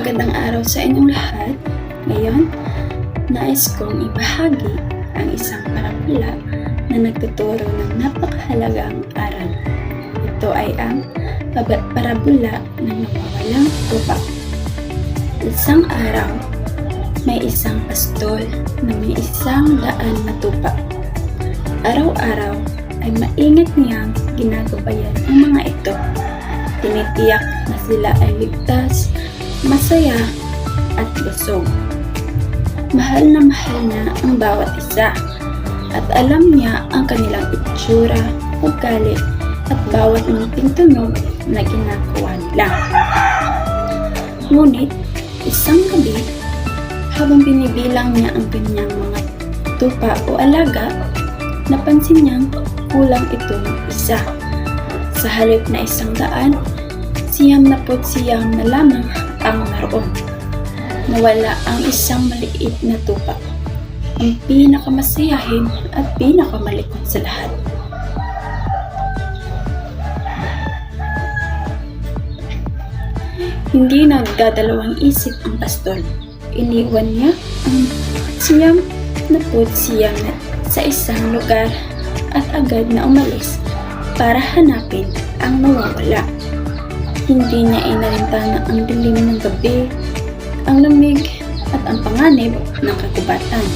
Magandang araw sa inyong lahat. Ngayon, nais kong ibahagi ang isang parabula na nagtuturo ng napakahalagang aral. Ito ay ang parabula ng nawawalang tupa. Isang araw, may isang pastol na may 100 na tupa. Araw-araw ay maingat niyang ginagabayan ang mga ito. Tinitiyak na sila ay ligtas, masaya at busog. Mahal na ang bawat isa at alam niya ang kanilang itsura, ugali at bawat munting tunog na ginagawa nila. Ngunit isang gabi, habang binibilang niya ang kanyang mga tupa o alaga, napansin niyang kulang itong isa. Sa halip na 100, 99 na lamang ang naroon. Nawala ang isang maliit na tupa, ang pinakamasiyahin at pinakamalikot sa lahat. Hindi nagdadalawang isip ang pastol. Iniwan niya ang 99 sa isang lugar at agad na umalis para hanapin ang nawawala. Hindi niya inalintana ang dilim ng gabi, ang lamig at ang panganib ng kagubatan.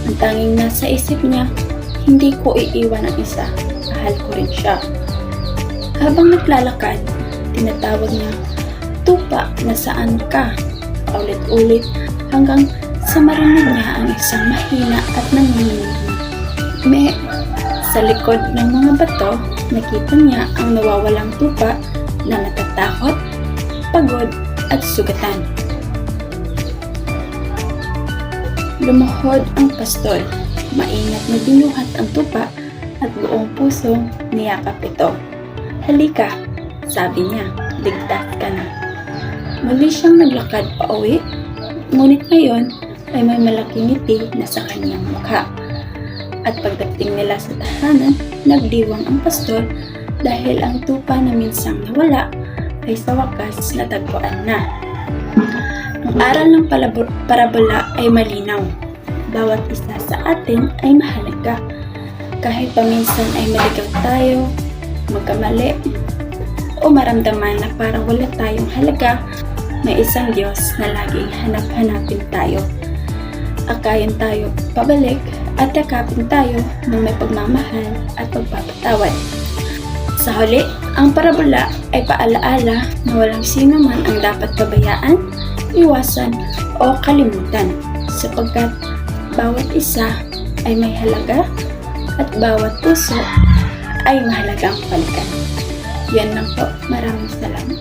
Ang tanging nasa isip niya, hindi ko iiwan ang isa, mahal ko rin siya. Habang naglalakad, tinatawag niya, "Tupa, nasaan ka?" Paulit-ulit hanggang sa marinig niya ang isang mahina at nanginginig. Sa likod ng mga bato, nakita niya ang nawawalang tupa na natatakot, pagod at sugatan. Lumuhod ang pastol, maingat na binuhat ang tupa at buong puso niyakap ito. "Halika," sabi niya, "ligtas ka na." Muli siyang naglakad pa uwi, ngunit ngayon ay may malaking ngiti na sa kanyang mukha. At pagdating nila sa tahanan, nagdiwang ang pastol dahil ang tupa na minsang nawala ay sa wakas natagpuan na. Ang aral ng parabola ay malinaw. Bawat isa sa atin ay mahalaga. Kahit paminsan ay maligaw tayo, magkamali, o maramdaman na parang wala tayong halaga, may isang Diyos na laging hanap-hanapin tayo. Akayin tayo pabalik at yakapin tayo ng may pagmamahal at pagpapatawad. Sa huli, ang parabola ay paalaala na walang sino man ang dapat pabayaan, iwasan o kalimutan, sapagkat bawat isa ay may halaga at bawat puso ay mahalagang palitan. Yan lang po. Maraming salamat.